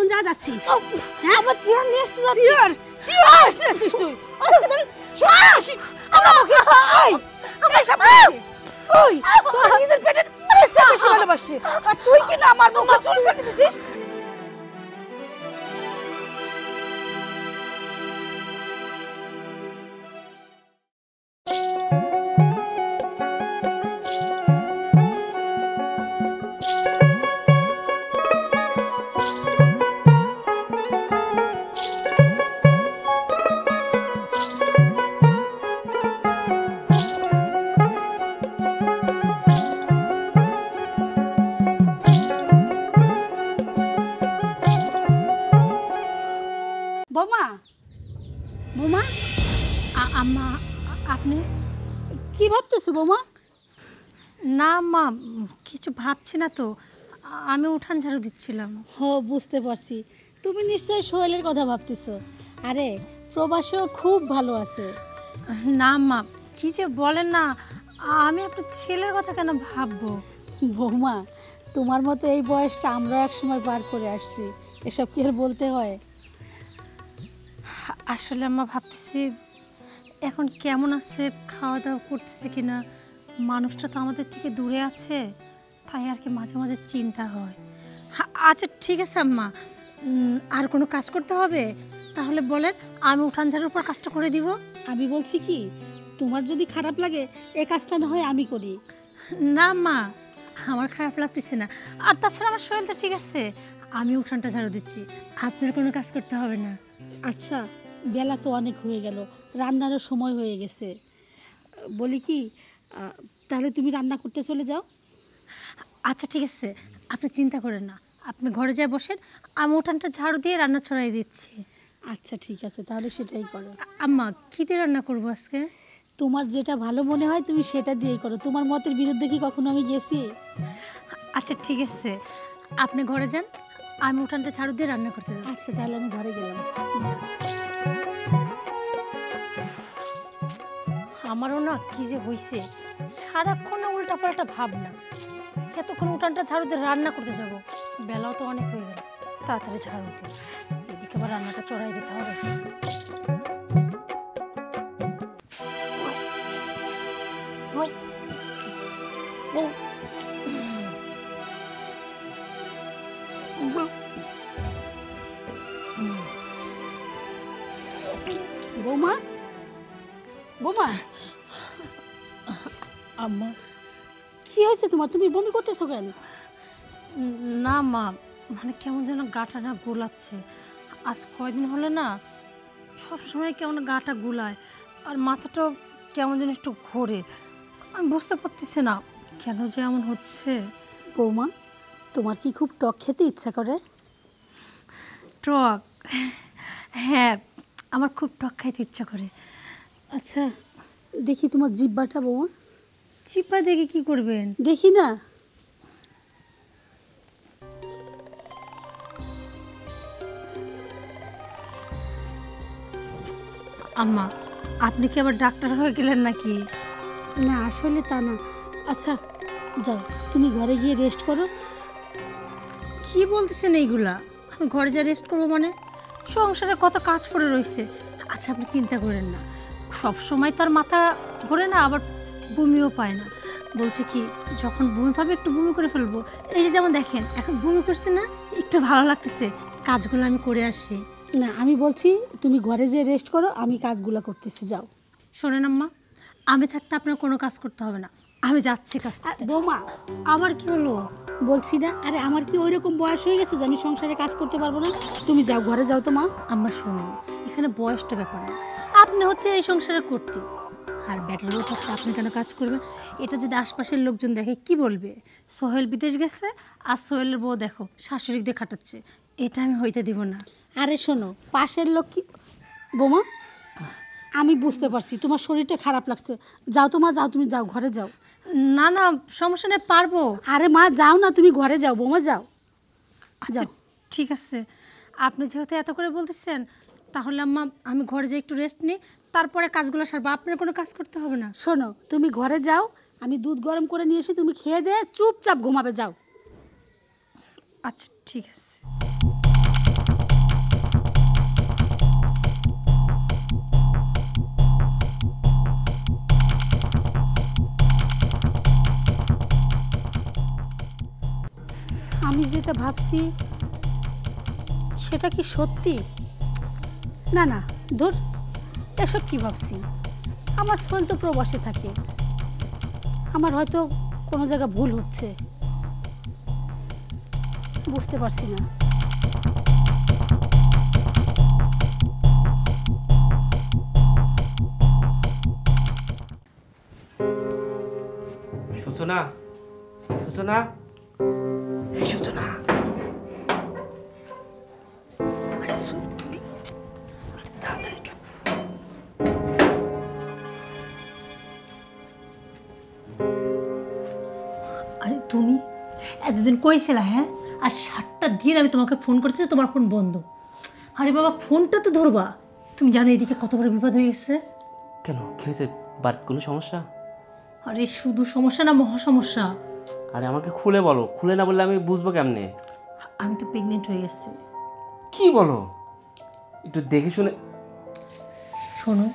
কোন জায়গা যাচ্ছিস? হ্যাঁ আমার চেয়ার নিয়ে আসতে যাচ্ছি। চেয়ার আসছিস তুই? আজকে তোর চেয়ার আসি আমাকে এই সব ওই তোর নিজের পেটের মেরেছে বেশি ভালোবাসি আর তুই কি না আমার মুখে চুল কেটে দিছিস? বোমা বোমা আম্মা আপনি? কি ভাবতেছো বোমা? না মা কিছু ভাবছি না তো, আমি উঠান ঝাড়ু দিচ্ছিলাম। ও বুঝতে পারছি, তুমি নিশ্চয়ই সোহেলের কথা ভাবতেছো। আরে প্রবাসীও খুব ভালো আছে। না মা কি যে বলেন না, আমি আপনার ছেলের কথা কেন ভাববো? বৌমা তোমার মতো এই বয়সটা আমরা এক সময় পার করে আসছি, এসব কি আর বলতে হয়? আসলে আম্মা ভাবতেছি এখন কেমন আছে, খাওয়া দাওয়া করতেছে কিনা, মানুষটা তো আমাদের থেকে দূরে আছে, তাই আর কি মাঝে মাঝে চিন্তা হয়। আচ্ছা ঠিক আছে আম্মা, আর কোনো কাজ করতে হবে? তাহলে বলেন, আমি উঠান ঝাড়ুর উপর কাজটা করে দিব। আমি বলছি কি, তোমার যদি খারাপ লাগে এই কাজটা না হয় আমি করি। না মা আমার খারাপ লাগতেছে না, আর তাছাড়া আমার শরীরটা ঠিক আছে, আমি উঠানটা ঝাড়ু দিচ্ছি, আপনার কোনো কাজ করতে হবে না। আচ্ছা বেলা তো অনেক হয়ে গেল, রান্নারও সময় হয়ে গেছে। বলি কি, তাহলে তুমি রান্না করতে চলে যাও। আচ্ছা ঠিক আছে, আপনি চিন্তা করেন না, আপনি ঘরে যায় বসেন, আমি উঠানটা ঝাড়ু দিয়ে রান্না ছড়াই দিচ্ছি। আচ্ছা ঠিক আছে, তাহলে সেটাই করো। আম্মা কী দিয়ে রান্না করবো আজকে? তোমার যেটা ভালো মনে হয় তুমি সেটা দিয়েই করো, তোমার মতের বিরুদ্ধে কি কখনো আমি গেছি? আচ্ছা ঠিক আছে, আপনি ঘরে যান, আমি উঠানটা ঝাড়ু দিয়ে রান্না করতে যাচ্ছি। আচ্ছা তাহলে আমি ঘরে গেলাম। আমারও না কি যে হয়েছে, সারাক্ষণ উল্টা পাল্টা ভাবনা, এতক্ষণ উঠানটা ঝাড়ু দিয়ে রান্না করতে যাব, বেলাও তো অনেক হয়ে গেল, তাড়াতাড়ি ঝাড়ু দিয়ে এদিকে আবার রান্নাটা চড়াই দিতে হবে। বৌমা বৌমা আম্মা কি হয়েছে তোমার? তুমি বমি করতেছো কেন? না মা, মানে কেমন যেন গাটা না গোলাচ্ছে, আজ কয়দিন হলে না সব সময় কেমন গাটা গোলায়, আর মাথাটাও কেমন যেন একটু ঘোরে, আমি বুঝতে পারতেছি না কেন যে এমন হচ্ছে। বৌমা তোমার কি খুব টক খেতে ইচ্ছা করে? টক? হ্যাঁ আমার খুব টক খাইতে ইচ্ছা করে। আচ্ছা দেখি তোমার জিহ্বাটা বৌমা। চিপা দেখে কি করবেন? দেখি না। আম্মা আপনি কি আবার ডাক্তার হয়ে গেলেন নাকি? না আসলে তা না। আচ্ছা যাও তুমি ঘরে গিয়ে রেস্ট করো। কি বলতেছেন এইগুলা? আমি ঘরে যা রেস্ট করবো মানে? সংসারে কত কাজ পড়ে রয়েছে। আচ্ছা আপনি চিন্তা করেন না, সব সময় তো আর মাথা ঘোরে না, আবার বমিও পায় না। বলছে কি যখন বমি পাবে একটু বমি করে ফেলবো, এই যে যেমন দেখেন এখন বমি করছে না, একটু ভালো লাগতেছে, কাজগুলো আমি করে আসি। না আমি বলছি তুমি ঘরে যেয়ে রেস্ট করো, আমি কাজগুলো করতেছি, যাও। শোনেন আম্মা, আমি থাকতে আপনার কোনো কাজ করতে হবে না, আমি যাচ্ছি কাজ করতে। বৌমা আবার কি হলো? বলছি না, আরে আমার কি ওইরকম বয়স হয়ে গেছে যে আমি সংসারে কাজ করতে পারবো না? তুমি যাও ঘরে যাও তো মা। আম্মা শোনেন, এখানে বয়সটা ব্যাপার না, আপনি হচ্ছে এই সংসারে করতে, আর ব্যাটার বউ থাকতে আপনি কেন কাজ করবেন? এটা যদি আশপাশের লোকজন দেখে কি বলবে? সোহেল বিদেশ গেছে আর সোহেলের বউ দেখো শাশুড়ি দিয়ে খাটাচ্ছে, এটা আমি হইতে দিব না। আরে শোনো, পাশের লোক কি বৌমা, আমি বুঝতে পারছি তোমার শরীরটা খারাপ লাগছে, যাও তো মা, যাও তুমি যাও ঘরে যাও। না না সমস্যা নেই, পারবো। আরে মা যাও না, তুমি ঘরে যাও বৌমা, যাও। আচ্ছা ঠিক আছে, আপনি যেহেতু এত করে বলতেছেন, তাহলে আম্মা আমি ঘরে যাই একটু রেস্ট নিই, তারপরে কাজগুলো সারবো, আপনার কোনো কাজ করতে হবে না। শোনো তুমি ঘরে যাও, আমি দুধ গরম করে নিয়ে এসে তুমি খেয়ে দে চুপচাপ ঘুমাবে, যাও। আচ্ছা ঠিক আছে। যেটা ভাবছি সেটা কি সত্যি? না না, ধুর, এসব কি ভাবছি? আমার সোহেল তো প্রবাসে থাকে, আমার হয়তো কোনো জায়গা ভুল হচ্ছে, বুঝতে পারছি না। সূচনা, সূচনা, এই সূচনা। আরে সোহেল তুমি, আরে তাড়াতাড়ি ঢুকো। আরে তুমি এতদিন কই ছিলা? হ্যাঁ, আর 7টা দিন আমি তোমাকে ফোন করছি, তোমার ফোন বন্ধ। আরে বাবা, ফোনটা তো ধরবা। তুমি জানো এদিকে কত বড় বিপদ হয়ে গেছে? কেন, কি হয়েছে? বাড়িতে কোনো সমস্যা? আরে শুধু সমস্যা না, মহা সমস্যা। আরে আমাকে খুলে বলো, খুলে না বললে আমি বুঝবো কেমনে? আমি তো প্রেগনেন্ট হয়ে গেছি। কি বলো? একটু দেখে শুনে। শোনো,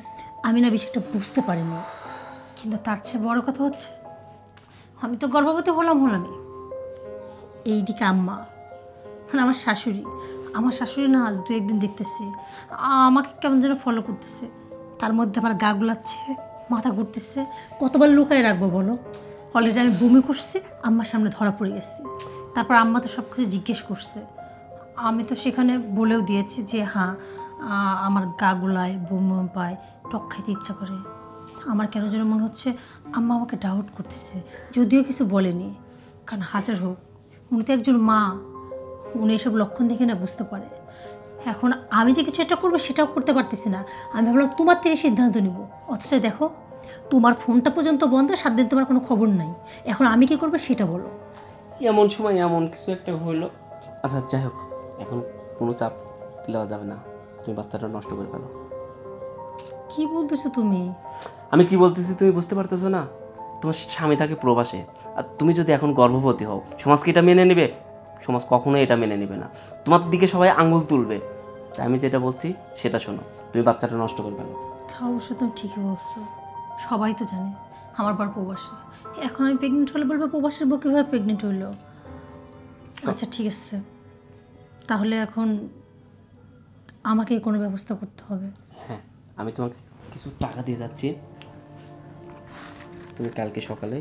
আমি না বিষয়টা বুঝতে পারিনি, কিন্তু তার চেয়ে বড় কথা হচ্ছে আমি তো গর্ভবতী হলামই। এইদিকে আম্মা, মানে আমার শাশুড়ি না আজ 2-1 দিন দেখতেছি আমাকে কেমন যেন ফলো করতেছে। তার মধ্যে আমার গা গুলাচ্ছে, মাথা ঘুরতেছে। কতবার লুকায় রাখবো বলো? অলরেডি আমি বমি করছি, আম্মার সামনে ধরা পড়ে গেছি। তারপর আম্মা তো সব কিছু জিজ্ঞেস করছে। আমি তো সেখানে বলেও দিয়েছি যে হ্যাঁ, আমার গা গুলায়, বমি পায়, টক খাইতে ইচ্ছা করে। আমার কেন যেন মনে হচ্ছে আম্মা আমাকে ডাউট করতেছে, যদিও কিছু বলেনি। কারণ হাজার হোক, উনি তো একজন মা, উনি এসব লক্ষণ দেখে না বুঝতে পারে। এখন আমি যে কিছু একটা করবো সেটাও করতে পারতেছি না। আমি ভাবলাম তোমার থেকে সিদ্ধান্ত নিব, অথচ দেখো তোমার ফোনটা পর্যন্ত বন্ধ, 7 দিন তোমার কোনো খবর নাই। এখন আমি কি করবো সেটা বলো। এমন সময় এমন কিছু একটা হইলো। আচ্ছা যাই হোক, এখন কোনো চাপ দেওয়া যাবে না, তুমি বাচ্চাটা নষ্ট করে ফেলো। কি বলতেছো তুমি? আমি কি বলতেছি তুমি বুঝতে পারতেছো না? তোমার স্বামী থাকে প্রবাসে, আর তুমি যদি এখন গর্ভবতী হও, সমাজ কি এটা মেনে নেবে? সমাজ কখনোই এটা মেনে নেবে না। তোমার দিকে সবাই আঙুল তুলবে। তাই আমি যেটা বলছি সেটা শোনো, তুমি বাচ্চাটা নষ্ট করে ফেলো। তা অবশ্য তুমি ঠিকই বলছো, সবাই তো জানে আমার বার প্রবাসে। এখন আমি প্রেগনেন্ট হলে বলবো প্রবাসের বউ কীভাবে প্রেগনেন্ট হইলো। আচ্ছা ঠিক আছে, তাহলে এখন আমাকে কোনো ব্যবস্থা করতে হবে। হ্যাঁ, আমি তোমাকে কিছু টাকা দিয়ে যাচ্ছি, তুমি কালকে সকালে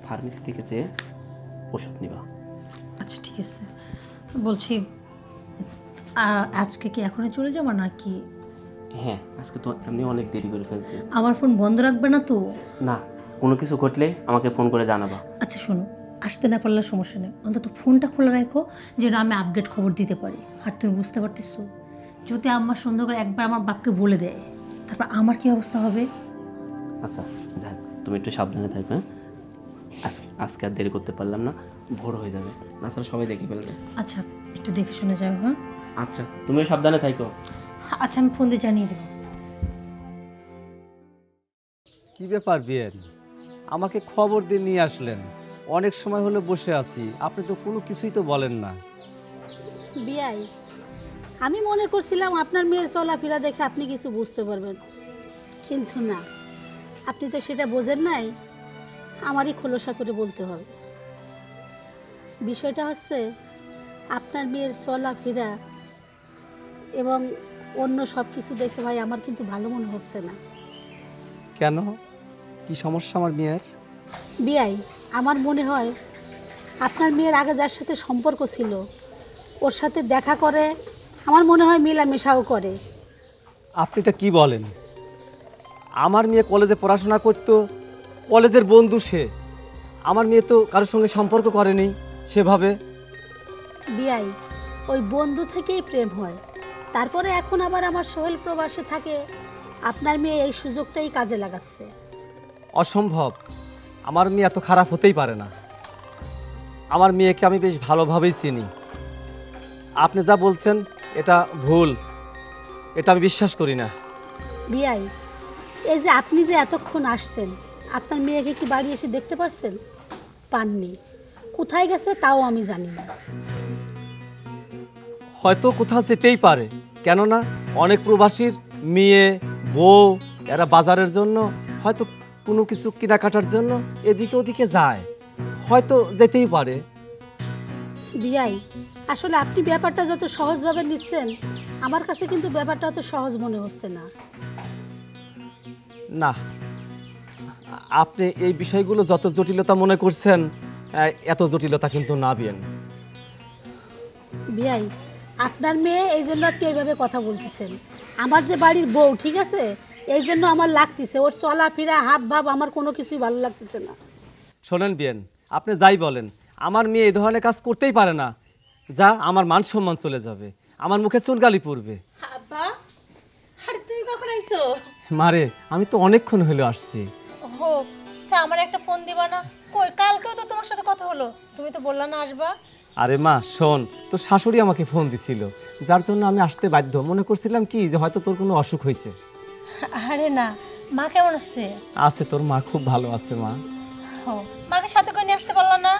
ফার্মেসি থেকে যেয়ে ওষুধ নিবা। আচ্ছা ঠিক আছে, বলছি আজকে কি এখনই চলে যাবো নাকি? হ্যাঁ, আজকে তো এমনি অনেক দেরি করে ফেলছি। আমার ফোন বন্ধ রাখবে না তো? না, কোনো কিছু ঘটলে আমাকে ফোন করে জানাবা। আচ্ছা শোনো, আসতে না পারলে সমস্যা নেই, অন্তত ফোনটা খোলা রাখো যেন আমি আপডেট খবর দিতে পারি। আর তুমি বুঝতে পারতেছো, যদি আমার সন্দেহ করে একবার আমার বাপকে বলে দেয়, তারপর আমার কি অবস্থা হবে? আচ্ছা যাক, তুমি একটু সাবধানে থাকবে। আজকে আর দেরি করতে পারলাম না, ভোর হয়ে যাবে, না তাহলে সবাই দেখে ফেলবে। আচ্ছা একটু দেখে শুনে যাও। হ্যাঁ আচ্ছা, তুমিও সাবধানে থাকো। আচ্ছা, আমি ফোন দিয়ে জানিয়ে দেবো। কি ব্যাপার বিয়েন, আমাকে খবর দিয়ে নিয়ে আসলেন? অনেক সময় হলো বসে আছি, আপনি তো কোনো কিছুই তো বলেন না। বিয়াই, আমি মনে করছিলাম আপনার মেয়ের চলাফেরা দেখে আপনি কিছু বুঝতে পারবেন, কিন্তু না, আপনি তো সেটা বোঝেন নাই। আমারই খোলসা করে বলতে হবে। বিষয়টা হচ্ছে আপনার মেয়ের চলাফেরা এবং অন্য সব কিছু দেখে ভাই আমার কিন্তু ভালো মনে হচ্ছে না। কেন, কি সমস্যা আমার মেয়ের? বিয়াই, আমার মনে হয় আপনার মেয়ের আগে যার সাথে সম্পর্ক ছিল ওর সাথে দেখা করে, আমার মনে হয় মেলামেশাও করে। আপনি এটা কি বলেন? আমার মেয়ে কলেজে পড়াশোনা করতো, কলেজের বন্ধু সে। আমার মেয়ে তো কারোর সঙ্গে সম্পর্ক করেনি সেভাবে। বিয়াই, ওই বন্ধু থেকেই প্রেম হয়, তারপরে এখন আবার আমার সোহেল প্রবাসে থাকে, আপনার মেয়ে এই সুযোগটাই কাজে লাগাচ্ছে। অসম্ভব, আমার মেয়ে এত খারাপ হতেই পারে না। আমার মেয়েকে আমি বেশ ভালোভাবেই চিনি। আপনি যা বলছেন এটা ভুল, এটা আমি বিশ্বাস করি না। বিয়াই, এই যে আপনি যে এতক্ষণ আসছেন, আপনার মেয়েকে কি বাড়ি এসে দেখতে পাচ্ছেন? পাননি। কোথায় গেছে তাও আমি জানি না। হয়তো কোথাও যেতেই পারে, কেননা অনেক প্রবাসীর মেয়ে বউ এরা বাজারের জন্য, হয়তো কোনো কিছু কেনাকাটার জন্য এদিকে ওদিকে যায়, হয়তো যেতেই পারে। বিয়াই, আসলে আপনি ব্যাপারটা যত সহজভাবে নিচ্ছেন, আমার কাছে কিন্তু ব্যাপারটা অত সহজ মনে হচ্ছে না। না, আপনি এই বিষয়গুলো যত জটিলতা মনে করছেন এত জটিলতা কিন্তু না বিয়েন। বিয়াই, আপনার মেয়ে এই জন্য আপনি এইভাবে কথা বলতেছেন। আমার যে বাড়ির বউ, ঠিক আছে, এই জন্য আমার লাগতেছে, ওর চলাফেরা হাব ভাব আমার কোনো কিছুই ভালো লাগতেছে না। শোনেন বিয়েন, আপনি যাই বলেন, আমার মেয়ে এই ধরনের কাজ করতেই পারে না। যা আমার মান সম্মান চলে যাবে, আমার মুখে চুলকালি পড়বে। আব্বা, আরে তুমি কখন আইছো? মারে, আমি তো অনেকক্ষণ হলো আসছি। ওহো, তা আমার একটা ফোন দিবা না? কই, কালকেও তো তোমার সাথে কথা হলো, তুমি তো বললা না আসবা। আরে মা শোন, তোর শাশুড়ি আমাকে ফোন দিছিল, যার জন্য আমি আসতে বাধ্য। মনে করছিলাম কি যে হয়তো তোর কোনো অসুখ হয়েছে। আরে না, মা কেমন আছে? আছে, তোর মা খুব ভালো আছে মা। ও, মাকে সাথে করে নিয়ে আসতে পারলা না?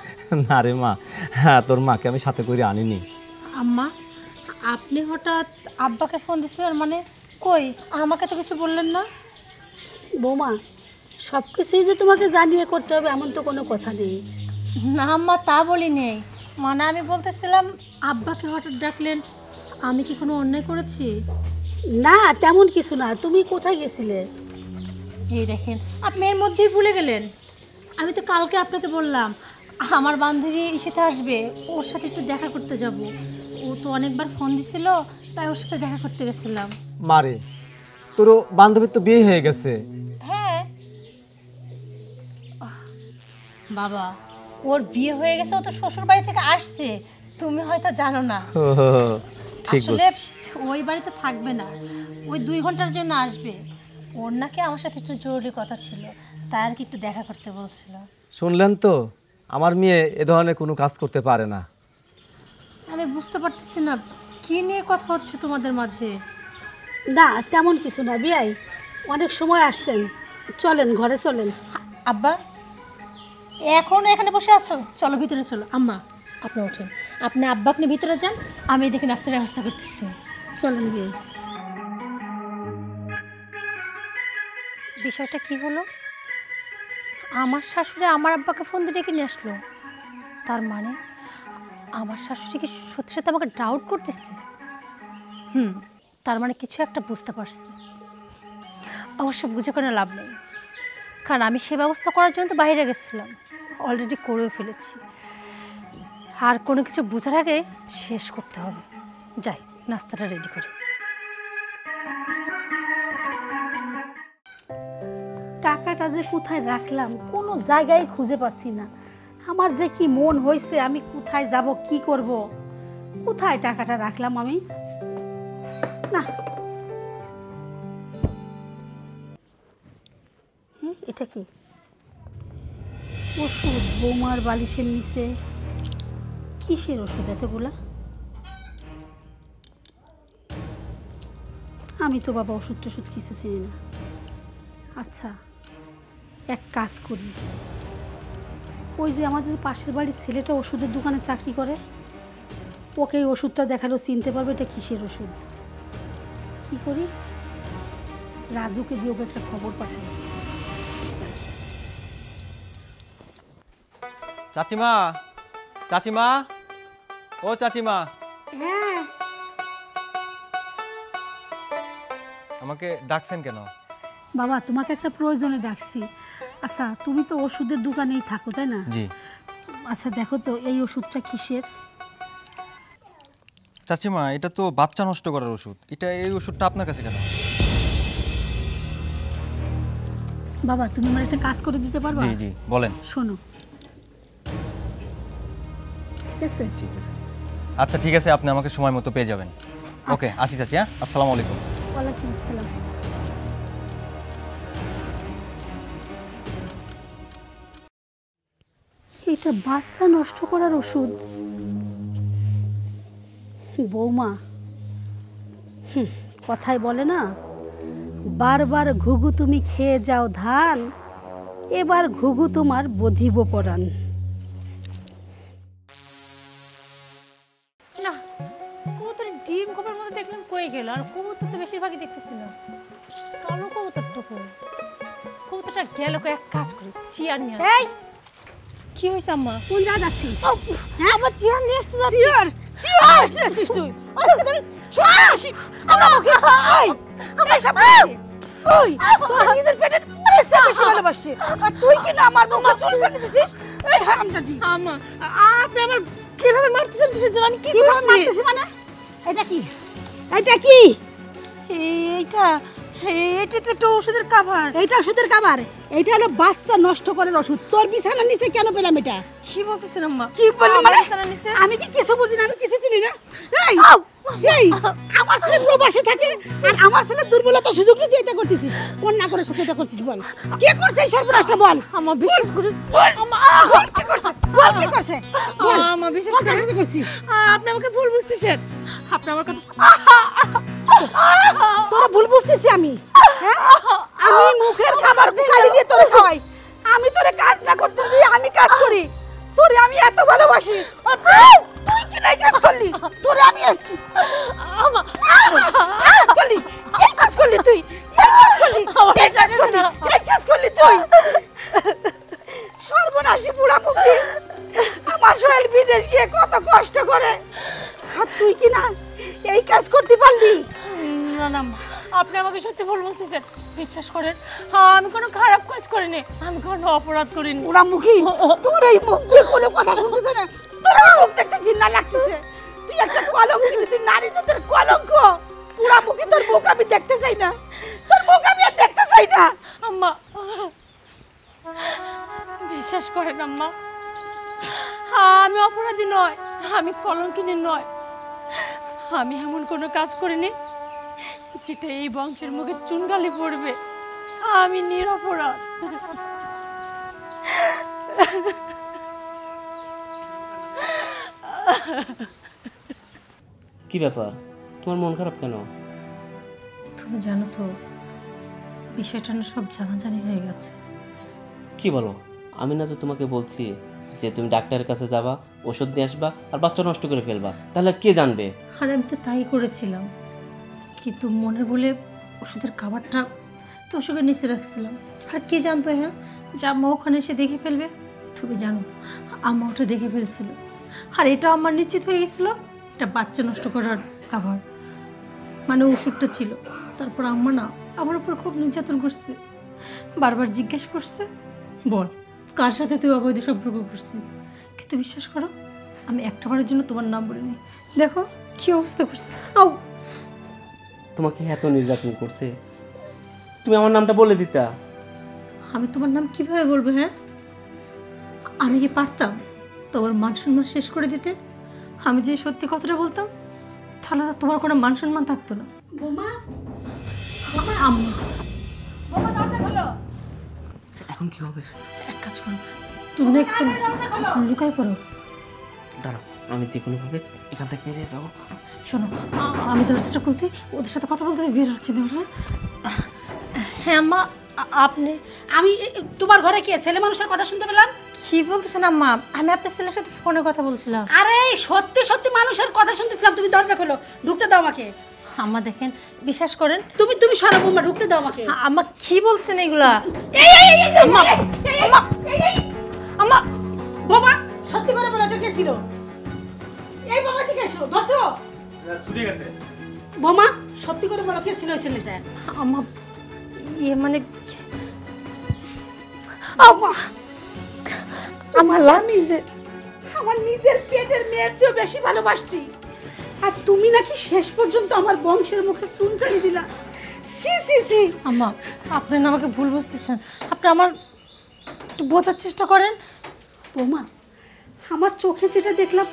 না রে মা, হ্যাঁ তোর মাকে আমি সাথে করে আনিনি। আম্মা, আপনি হঠাৎ আব্বাকে ফোন দিছিলেন মানে? কই, আমাকে তো কিছু বললেন না। বৌমা, সব কিছুই যে তোমাকে জানিয়ে করতে হবে এমন তো কোনো কথা নেই। না আম্মা, তা বলি নেই, মানে আমি বলতেছিলাম আব্বাকে হঠাৎ ডাকলেন, আমি কি কোনো অন্যায় করেছি? না, তেমন কিছু না। তুমি কোথায় গেছিলে? এই দেখেন, আপনি এর মধ্যেই ভুলে গেলেন। আমি তো কালকে আপনাকে বললাম আমার বান্ধবী ইসেতে আসবে, ওর সাথে একটু দেখা করতে যাব। ও তো অনেকবার ফোন দিছিল, তাই ওর সাথে দেখা করতে গেছিলাম। মারে, তোর বান্ধবীর তো বিয়ে হয়ে গেছে। হ্যাঁ বাবা, ওর বিয়ে হয়ে গেছে, ও তো শ্বশুর বাড়ি থেকে আসছে, তুমি হয়তো জানো না। ঠিক আসলে বলছিস। ওই বাড়িতে থাকবে না, ওই 2 ঘন্টার জন্য আসবে। ওর নাকি আমার সাথে একটু জরুরি কথা ছিল, তাই আর কি একটু দেখা করতে বলছিল। শুনলেন তো, আমার মেয়ে এ ধরনের কোনো কাজ করতে পারে না। আমি বুঝতে পারতেছি না কি নিয়ে কথা হচ্ছে তোমাদের মাঝে। না, তেমন কিছু না বিয়াই, অনেক সময় আসছেন, চলেন ঘরে চলেন। আব্বা, এখন এখানে বসে আছো? চলো ভিতরে চলো। আম্মা, আপনি ওঠেন, আপনি আব্বা আপনি ভিতরে যান, আমি এদিকে নাস্তার ব্যবস্থা করতেছি। চলেন বিয়াই। বিষয়টা কি হলো? আমার শাশুড়ি আমার আব্বাকে ফোন দিয়ে ডেকে নিয়ে আসলো, তার মানে আমার শাশুড়ি কি সত্যি সত্যি আমাকে ডাউট করতেছে? তার মানে কিছু একটা বুঝতে পারছি। অবশ্য বুঝে কোনো লাভ নেই, কারণ আমি সে ব্যবস্থা করার জন্য তো বাইরে গেছিলাম, অলরেডি করেও ফেলেছি। আর কোনো কিছু বোঝার আগে শেষ করতে হবে। যাই, নাস্তাটা রেডি করি। টাকাটা যে কোথায় রাখলাম কোনো জায়গায় খুঁজে পাচ্ছি না। আমার যে কি মন হয়েছে, আমি কোথায় যাব, কি করব, কোথায় টাকাটা রাখলাম আমি? না, এটা কি ওষুধ? বৌমার বালিশের নিচে কিসের ওষুধ এতগুলা? আমি তো বাবা ওষুধ টষুধ কিছু চিনি না। আচ্ছা, এক কাজ করি, ওই যে আমাদের পাশের বাড়ির ছেলেটা ওষুধের দোকানে চাকরি করে, ওকে এই ওষুধটা দেখালো চিনতে পারবে এটা কিসের ওষুধ। কি করি, রাজুকে দিয়ে ওকে একটা খবর পাঠাই। চাচিমা, চাচিমা, ও চাচিমা, হ্যাঁ, আমাকে ডাকছেন কেন? বাবা তোমাকে একটা প্রয়োজনে ডাকছি। আচ্ছা, তুমি তো ওষুধের দোকানেই থাকো তাই না? জি। আচ্ছা দেখো তো এই ওষুধটা কিসের? চাচিমা, এটা তো বাচ্চা নষ্ট করার ওষুধ, এই ওষুধটা আপনার কাছে কেন? বাবা তুমি আমার একটা কাজ করে দিতে পারবা? জি জি, বলেন। শোনো, ঠিক আছে? ঠিক আছে, আচ্ছা ঠিক আছে, আপনি আমাকে সময় মতো পেয়ে যাবেন। ওকে, আসি চাচি। হ্যাঁ, আসসালামু আলাইকুম। ওয়ালাইকুম আসসালাম। এটা বাচ্চা নষ্ট করার ওষুধ? বৌমা, কথায় বলে না, বারবার ঘুঘু তুমি খেয়ে যাও ধান, এবার ঘুঘু তোমার বধিব পরাণ। না, কবুতরের ডিম খোপার মধ্যে দেখলাম কই গেল? আর কবুতর তো বেশিরভাগই দেখতেছি না, কালো কবুতরটা কই? কবুতরটা গেল, এক কাজ করি, চেয়ার নিয়ে আসি। এই কি হয়েছে আম্মা? কোন জায়গা যাচ্ছিস? হ্যাঁ আমার চেয়ার নিয়ে আসতে যাচ্ছি। চিয়ার চিয়ার আসছিস তুই আজকে তোর ছুঁড়ি আমার মুখে এই এসব করছিস? ওই তোর নিজের পেটের মেয়েছে বেশি ভালোবাসি আর তুই কি না আমার মুখে চুলকানি দিছিস? এই হারামজাদি আম্মা আপনি আমার কিভাবে মারতেছেন কিসের জন্য? আমি কি কিভাবে করছি? মারতেছিস মানে? এটা কি? এটা কি? এইটা এইটাতে একটা ওষুধের কাভার। এইটা ওষুধের খাবার। এইটা হলো বাচ্চা নষ্ট করার ওষুধ। তোর বিছানার নিচে কেন পেলাম এটা? কি বলতেছেন আম্মা? কি বললি আমার মানে? বিছানার নিচে? আমি কি কিছু বুঝি না, আমি কিছু চিনি না। এই এই আমার ছেলে প্রবাসে থাকে আর আমার ছেলে দুর্বলতা সুযোগ দিয়ে এটা করতেছিস। কোন না করে সাথে এটা করছিস বল? কে করছে এই সর্বনাশটা বল? আম্মা বিশ্বাস করে বল আম্মা বল কি করছে? বল কি করছে? বল আম্মা বিশ্বাস কোন করে কাজে করছিস? আপনি আমাকে ভুল বুঝতেছেন। আপনি আমার কথা তোরা ভুল বুঝতেছি আমি। হ্যাঁ? আমি মুখের খাবার কালি দিয়ে তোরে খাওয়াই। আমি তোরে কাজ না করতে দিয়ে আমি কাজ করি। তোরে আমি এত ভালোবাসি। আর তুই কি নাই কাজ করলি? তোরে আমি আসছি। আম্মা কাজ করলি। এই কাজ করলি তুই। এই কাজ করলি। এই কাজ করলি। এই কাজ করলি তুই। সর্বনাশী বুড়া মুখি। আমার সোহেল বিদেশ গিয়ে কত কষ্ট করে। আর তুই কি না এই কাজ করতে পারলি? না না আম্মা, আপনি আমাকে সত্যি ভুল বুঝতেছেন। বিশ্বাস করেন আমি কোনো খারাপ কাজ করিনি, আমি কোনো অপরাধ করিনি। বুড়া মুখি তোর এই মুখ দিয়ে কোনো কথা শুনতেছে না। তোর মুখ দেখতে ঘৃণা লাগতেছে। তুই একটা কলঙ্ক, তুই নারী জাতের কলঙ্ক। বুড়া মুখি তোর মুখ আমি দেখতে চাই না। তোর মুখ আমি আর দেখতে চাই না। আম্মা বিশ্বাস করেন আম্মা, আমি অপরাধী নয়, আমি কলঙ্কিনী নয়। আমি এমন কোনো কাজ করিনি যেটা এই বংশের মুখে চুনকালি পড়বে। আমি নিরপরাধ। কি ব্যাপার, তোমার মন খারাপ কেন? তুমি জানো তো বিষয়টা না সব জানাজানি হয়ে গেছে। কি বলো? আমি না তো তোমাকে বলছি যে তুমি ডাক্তারের কাছে যাবা, ওষুধ নিয়ে আসবা আর বাচ্চা নষ্ট করে ফেলবা, তাহলে কে জানবে? আর আমি তো তাই করেছিলাম, কিন্তু মনের বলে ওষুধের খাবারটা তোষকের নিচে রাখছিলাম। আর কে জানতো হ্যাঁ যে আম্মা ওখানে এসে দেখে ফেলবে? তুমি জানো আম্মা ওটা দেখে ফেলছিল। আর এটা আমার নিশ্চিত হয়ে গেছিল এটা বাচ্চা নষ্ট করার খাবার, মানে ওষুধটা ছিল। তারপর আম্মা না আমার উপর খুব নির্যাতন করছে, বারবার জিজ্ঞেস করছে বল কার সাথে তুই অবৈধ সম্পর্ক করছিস। কিন্তু বিশ্বাস করো আমি একটাবারের জন্য তোমার নাম বলিনি। দেখো কি অবস্থা করছে। আও তোমাকে এত নির্যাতন করছে, তুমি আমার নামটা বলে দিতা। আমি তোমার নাম কিভাবে বলবো? হ্যাঁ আমি কি পারতাম তোমার মান সম্মান শেষ করে দিতে? আমি যে সত্যি কথাটা বলতাম তাহলে তো তোমার কোনো মান সম্মান থাকতো না। বোমা আমার আম্মা। বোমা দরজা খোলো। এখন কি হবে? এক কাজ করো, তুমি না একটু লুকাই পড়ো। দাঁড়াও, আমি যে কোনোভাবে এখান থেকে বেরিয়ে যাবো। শোনো আমি দরজাটা খুলতে ওদের সাথে কথা বলতে বের হচ্ছে না। হ্যাঁ হ্যাঁ আম্মা আপনি আমি তোমার ঘরে কে ছেলে মানুষের কথা শুনতে পেলাম? কি বলতেছেন আম্মা? আমি আপনার ছেলের সাথে ফোনে কথা বলছিলাম। আরে সত্যি সত্যি মানুষের কথা শুনতেছিলাম। তুমি দরজা খোলো, ঢুকতে দাও আমাকে। আম্মা দেখেন বিশ্বাস করেন। তুমি সরো বোমা, ঢুকতে দাও আমাকে। আম্মা কি বলছেন এগুলা? আম্মা আম্মা বোমা সত্যি করে বলো এটা কে ছিল? এই বাবা দিকে এসো, ধরছো? ছুটে গেছে। বোমা সত্যি করে বলো কে ছিল এই ছেলেটা? আম্মা ইয়ে মানে আম্মা আমার লাগছে। আমার নিজের পেটের মেয়ের চেয়ে বেশি ভালোবাসছি, আর তুমি নাকি শেষ পর্যন্ত আমার বংশের মুখে চুনকালি দিলা। সি সি সি। আম্মা আপনি না আমাকে ভুল বুঝতেছেন, আপনি আমার একটু বোঝার চেষ্টা করেন। বোমা আমার চোখে যেটা দেখলাম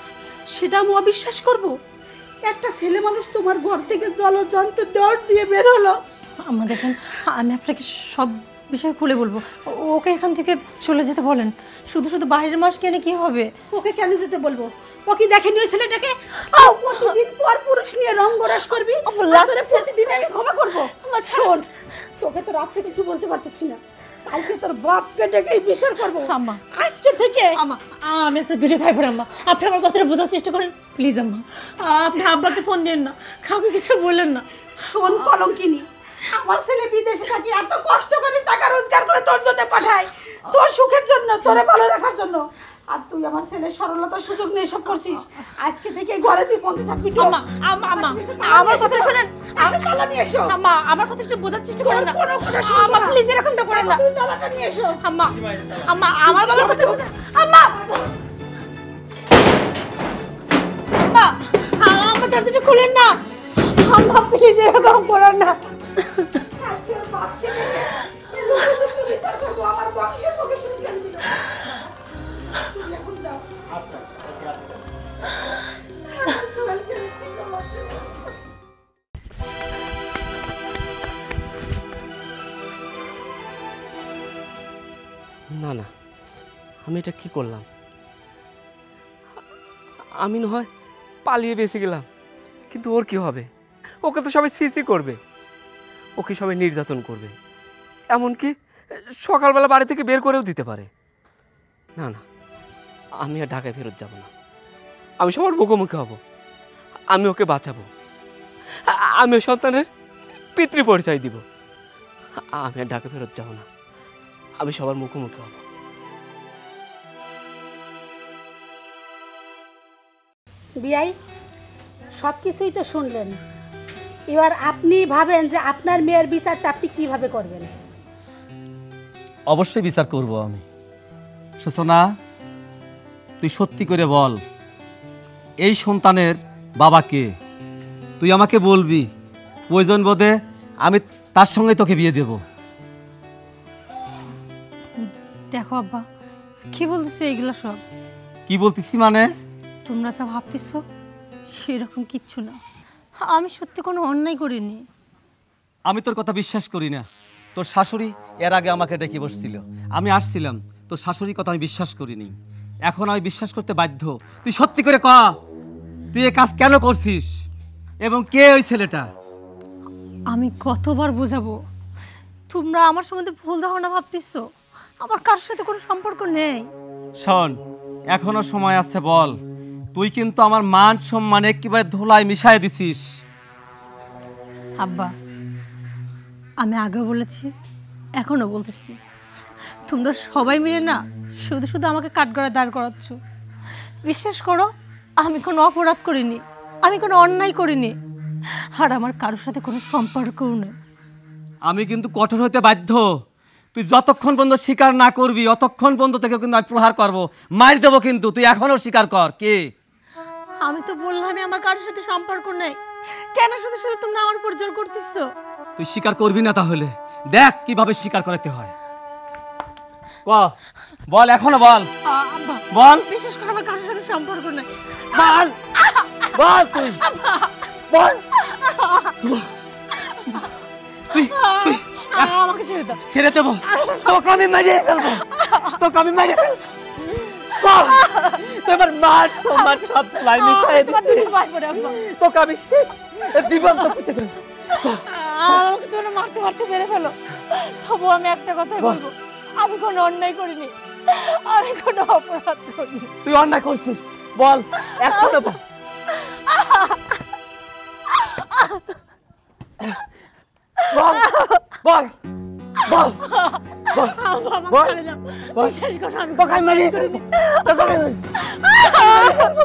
সেটা আমি অবিশ্বাস করব? একটা ছেলে মানুষ তোমার ঘর থেকে জলযন্ত্র দৌড় দিয়ে বের হলো। আম্মা দেখেন আমি আপনাকে সব বিষয় খুলে বলবো, ওকে এখান থেকে চলে যেতে বলেন। শুধু শুধু বাইরের মাস কেনে কি হবে? ওকে কেন যেতে বলবো? ও কি দেখেনি ওই ছেলেটাকে? প্রতিদিন পর পুরুষ নিয়ে রঙ্গরস করবি, তোরে প্রতিদিন আমি ক্ষমা করবো? শোন, তোকে তো রাত্রে কিছু বলতে পারতেছি না, কালকে তোর বাপকে ডেকেই বিচার করবো। আম্মা আজকে থেকে আম্মা আমি আপনার দুটো ভাই বোন আম্মা, আপনি আমার কথাটা বোঝার চেষ্টা করেন প্লিজ আম্মা। আপনি আব্বাকে ফোন দেন না, কাউকে কিছু বললেন না। শোন কলঙ্কিনী, আমার ছেলে বিদেশে থাকি এত কষ্ট করে টাকা রোজগার করে তোর জন্য পাঠায়, তোর সুখের জন্য, তোরে ভালো রাখার জন্য। আর তুই আমার ছেলের সরলতার সুযোগ নিয়ে সব করছিস। আজকে থেকে ঘরে তুই বন্ধ থাকবি। আম্মা আম্মা আম্মা আমার কথা শুনেন। আমি তালা নিয়ে এসো। আম্মা আমার কথা একটু বোঝার চেষ্টা করেন না। কোনো কথা শুনবো আম্মা না। প্লিজ এরকমটা করেন না। তুই তালাটা নিয়ে এসো। আম্মা আম্মা আমার বাবার কথা বোঝা। আম্মা আম্মা আমার দরজাটা খুলেন না। আম্মা প্লিজ এরকম করেন না। আজকে ওর বাপকে ডেকে এই লোকেদের তো বিচার করবো। আমার বংশের মুখে তুমি খেলবি না। তুমি এখন যাও। সোহেলকে রেখে যাও। না না, আমি এটা কি করলাম? আমি না হয় পালিয়ে বেঁচে গেলাম, কিন্তু ওর কি হবে? ওকে তো সবাই সিসি করবে, ওকে সবাই নির্যাতন করবে, এমনকি সকালবেলা বাড়ি থেকে বের করেও দিতে পারে। না না, আমি আর ঢাকায় ফেরত যাব না। আমি সবার মুখোমুখি হব, আমি ওকে বাঁচাবো, আমি ওই সন্তানের পিতৃ পরিচয় দিব। আমি আর ঢাকা ফেরত যাব না, আমি সবার মুখোমুখি হব। বিআই, সব কিছুই তো শুনলেন। এবার আপনি ভাবেন যে আপনার মেয়ের বিচারটা আপনি কিভাবে করবেন? অবশ্যই বিচার করব আমি। সূচনা, তুই সত্যি করে বল, এই সন্তানের বাবা কে? তুই আমাকে বলবি, প্রয়োজন বোধে আমি তার সঙ্গে তোকে বিয়ে দেব। দেখো আব্বা, কি বলতেছে এগুলো সব? কি বলতেছি মানে? তোমরা যা ভাবতেছ সেরকম কিচ্ছু না। আমি সত্যি কোনো অন্যায় করিনি। আমি তোর কথা বিশ্বাস করি না। তোর শাশুড়ি এর আগে আমাকে ডেকে বসছিল, আমি আসছিলাম, তোর শাশুড়ির কথা আমি বিশ্বাস করিনি। এখন আমি বিশ্বাস করতে বাধ্য। তুই সত্যি করে ক, তুই এ কাজ কেন করছিস এবং কে ওই ছেলেটা? আমি কতবার বোঝাবো, তোমরা আমার সম্বন্ধে ভুল ধারণা ভাবতেছ। আমার কারোর সাথে কোনো সম্পর্ক নেই। শোন, এখনো সময় আছে, বল। তুই কিন্তু আমার মান সম্মান একেবারে ধুলায় মিশাই দিছিস। আব্বা, আমি আগেও বলেছি, এখনো বলতেছি, তোমরা সবাই মিলে না শুধু শুধু আমাকে কাঠগড়ায় দাঁড় করাচ্ছ। বিশ্বাস করো, আমি কোনো অপরাধ করিনি, আমি কোনো অন্যায় করিনি, আর আমার কারোর সাথে কোনো সম্পর্কও নেই। আমি কিন্তু কঠোর হতে বাধ্য। তুই যতক্ষণ পর্যন্ত স্বীকার না করবি অতক্ষণ পর্যন্ত থেকে কিন্তু আমি প্রহার করবো, মার দেবো। কিন্তু তুই এখনো স্বীকার কর। কে? আমি তো বললামই আমার কারোর সাথে সম্পর্ক নেই। কেন শুধু শুধু তোমরা আমার উপর জোর করতেছো? তুই স্বীকার করবি না? তাহলে দেখ কিভাবে স্বীকার করাতে হয়। ক, বল, এখনো বল। আব্বা, বল। বিশ্বাস করো, আমার কারোর সাথে সম্পর্ক নেই। বল, বল, তুই বল। তুই আমাকে ছেড়ে দাও। ছেড়ে দেবো? তোকে আমি মারিয়ে ফেলবো, তোকে আমি মারিয়ে ফেলবো। তোমার মার সম্মান সব লাই মিশাই দিচ্ছি। তোকে আমি শেষ জীবন তো পেতে ফেলবো। আমাকে তোমরা মারতে মারতে মেরে ফেলো, তবু আমি একটা কথাই বলবো, আমি কোনো অন্যায় করিনি, আমি কোনো অপরাধ করিনি। তুই অন্যায় করছিস, বল, এখনো বল। বল, বল, বল, বল, আমাকে বল, ছেড়ে দাও। বল। বিশ্বাস করো, আমি তোকে আমি মারিয়ে ফেলবো, তোকে আমি মারিয়ে ফেলবো।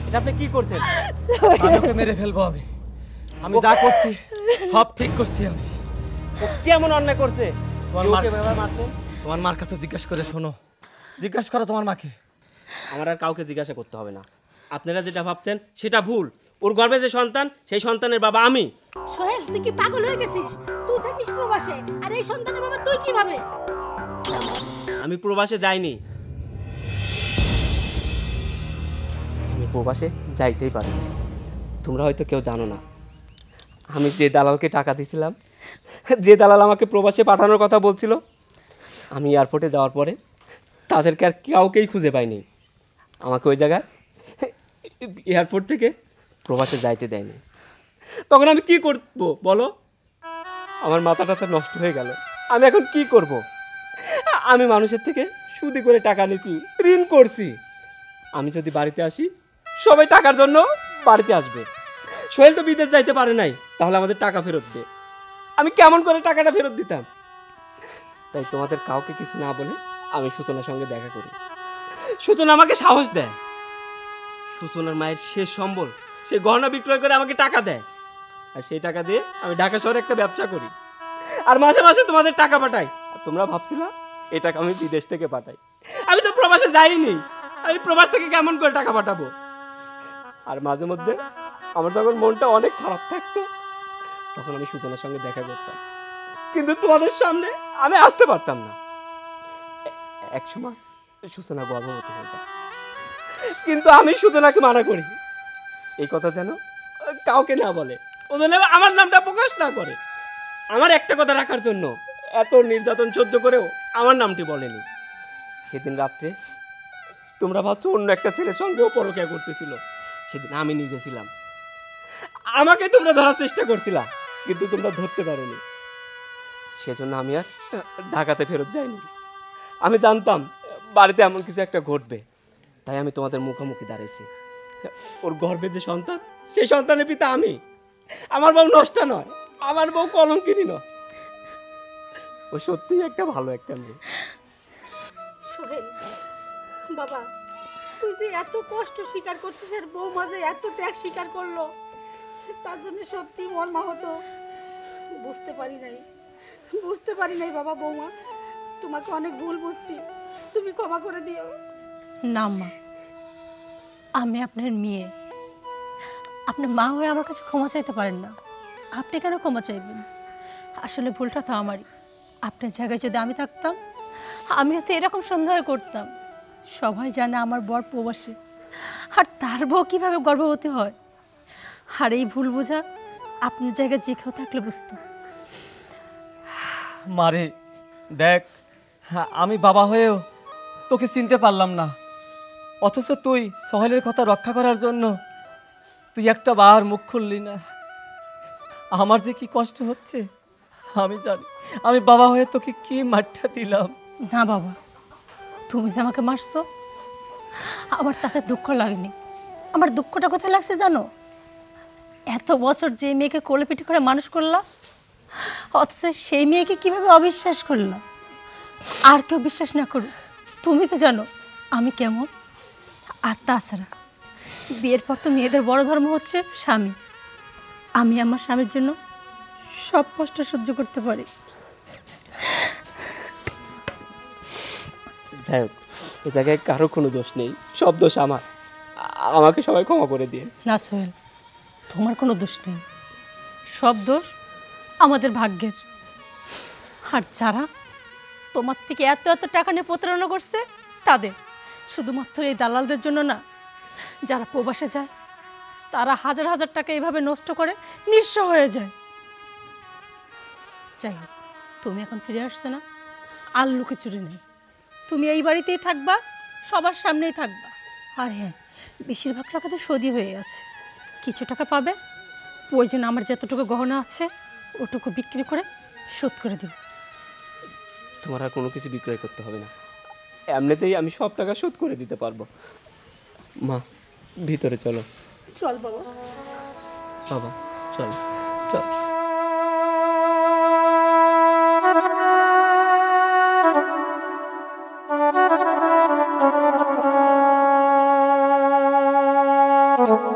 এটা আপনি কি করছেন? আমি ওকে মেরে ফেলবো। আমি যা করছি সব ঠিক করছি। আমি ও কেমন অন্যায় করছে? তোমার যে মার- ওকে এভাবে মারছেন? তোমার মার কাছে জিজ্ঞাসা করে শোনো, জিজ্ঞাসা করো তোমার মাকে। আমার আর কাউকে জিজ্ঞাসা করতে হবে না। আপনারা যেটা ভাবছেন সেটা ভুল। ওর গর্ভে যে সন্তান, সেই সন্তানের বাবা আমি। সোহেল, তুই কি পাগল হয়ে গেছিস? তুই থাকিস প্রবাসে, আর এই সন্তানের বাবা তুই কিভাবে? আমি প্রবাসে যাইনি, আমি প্রবাসে যাইতেই পারি। তোমরা হয়তো কেউ জানো না, আমি যে দালালকে টাকা দিয়েছিলাম, যে দালাল আমাকে প্রবাসে পাঠানোর কথা বলছিল, আমি এয়ারপোর্টে যাওয়ার পরে তাদেরকে আর কাউকেই খুঁজে পাইনি। আমাকে ওই জায়গায় এয়ারপোর্ট থেকে প্রবাসে যাইতে দেয়নি। তখন আমি কি করবো বলো? আমার মাথাটা তো নষ্ট হয়ে গেল। আমি এখন কি করব? আমি মানুষের থেকে সুদি করে টাকা নিচ্ছি, ঋণ করছি। আমি যদি বাড়িতে আসি, সবাই টাকার জন্য বাড়িতে আসবে। সোহেল তো বিদেশ যাইতে পারে নাই, তাহলে আমাদের টাকা ফেরত দে। আমি কেমন করে টাকাটা ফেরত দিতাম? তাই তোমাদের কাউকে কিছু না বলে আমি সূচনার সঙ্গে দেখা করি। সূচনা আমাকে সাহস দেয়। সূচনার মায়ের শেষ সম্বল সে গহনা বিক্রয় করে আমাকে টাকা দেয়, আর সেই টাকা দিয়ে আমি ঢাকা শহরে একটা ব্যবসা করি, আর মাসে মাসে তোমাদের টাকা পাঠাই। আর তোমরা ভাবছিলা এই টাকা আমি বিদেশ থেকে পাঠাই। আমি তো প্রবাসে যাইনি, আমি প্রবাস থেকে কেমন করে টাকা পাঠাবো? আর মাঝে মধ্যে আমার যখন মনটা অনেক খারাপ থাকতো তখন আমি সূচনার সঙ্গে দেখা করতাম, কিন্তু তোমাদের সামনে আমি আসতে পারতাম না। এক সময় সূচনা গর্ভবতী হয়ে যায়, কিন্তু আমি সূচনাকে মানা করি এই কথা যেন কাউকে না বলে, ও যেন আমার নামটা প্রকাশ না করে। আমার একটা কথা রাখার জন্য এত নির্যাতন সহ্য করেও আমার নামটি বলেনি। সেদিন রাত্রে তোমরা ভাবছো অন্য একটা ছেলের সঙ্গেও পরকীয়া করতেছিল, সেদিন আমি নিজে ছিলাম। আমাকে তোমরা ধরার চেষ্টা করছিলা, কিন্তু তোমরা ধরতে পারোনি। সেজন্য আমি আর ঢাকাতে ফেরত যাইনি। আমি জানতাম বাড়িতে এমন কিছু একটা ঘটবে, তাই আমি তোমাদের মুখোমুখি দাঁড়িয়েছি। ওর গর্ভে যে সন্তান, সেই সন্তানের পিতা আমি। আমার বউ নষ্ট নয়, আমার বউ কলঙ্কিনী নয়, ও সত্যিই একটা ভালো একটা মেয়ে। সোহেল বাবা, তুই যে এত কষ্ট স্বীকার করছিস আর বৌমা যে এত ত্যাগ স্বীকার করলো, তার জন্য সত্যি মন মাহতো। বুঝতে পারি নাই বাবা। বৌমা, তোমাকে অনেক ভুল বুঝছি, তুমি ক্ষমা করে দিও। না মা, আমি আপনার মেয়ে, আপনার মা হয়ে আমার কাছে ক্ষমা চাইতে পারেন না। আপনি কেন ক্ষমা চাইবেন? আসলে ভুলটা তো আমারই। আপনার জায়গায় যদি আমি থাকতাম, আমিও তো এরকম সন্দেহ করতাম। সবাই জানে আমার বর প্রবাসী, আর তার বউ কীভাবে গর্ভবতী হয়। আর এই ভুল বোঝা আপনার জায়গায় যে কেউ থাকলে বুঝতো। মারে দেখ, আমি বাবা হয়েও তোকে চিনতে পারলাম না, অথচ তুই সোহেলের কথা রক্ষা করার জন্য তুই একটা বার মুখ খুললি না। আমার যে কি কষ্ট হচ্ছে আমি জানি। আমি বাবা হয়ে তোকে কি মারটা দিলাম। না বাবা, তুমি যে আমাকে মারছো, আমার তাতে দুঃখ লাগেনি। আমার দুঃখটা কোথায় লাগছে জানো? এত বছর যে মেয়েকে কোলে পিঠে করে মানুষ করলাম, অথচ সেই মেয়েকে কিভাবে অবিশ্বাস করলাম। আর কেউ বিশ্বাস না করুক, তুমি তো জানো আমি কেমন। আর তাছাড়া বিয়ের পর তো মেয়েদের বড় ধর্ম হচ্ছে স্বামী। আমি আমার স্বামীর জন্য সব কষ্ট সহ্য করতে পারি। যাই হোক, এ জায়গায় কারো কোনো দোষ নেই, সব দোষ আমার। আমাকে সবাই ক্ষমা করে দিয়ে। না সোহেল, তোমার কোনো দোষ নেই, সব দোষ আমাদের ভাগ্যের। আর যারা তোমার থেকে এত এত টাকা নিয়ে প্রতারণা করছে তাদের, শুধুমাত্র এই দালালদের জন্য না, যারা প্রবাসে যায় তারা হাজার হাজার টাকা এইভাবে নষ্ট করে নিঃস্ব হয়ে যায়। যাই হোক, তুমি এখন ফিরে আসতে না, আর লুকে চুরি নেই। তুমি এই বাড়িতেই থাকবা, সবার সামনেই থাকবা। আর হ্যাঁ, বেশিরভাগ টাকা তো শোধই হয়ে আছে, কিছু টাকা পাবে, প্রয়োজন আমার যতটুকু গহনা আছে ওটুকু বিক্রি করে শোধ করে দেব। তোমার আর কোনো কিছু বিক্রয় করতে হবে না, এমনিতেই আমি সব টাকা শোধ করে দিতে পারবো। মা, ভিতরে চলো। চল বাবা। বাবা চলো। চল। Oh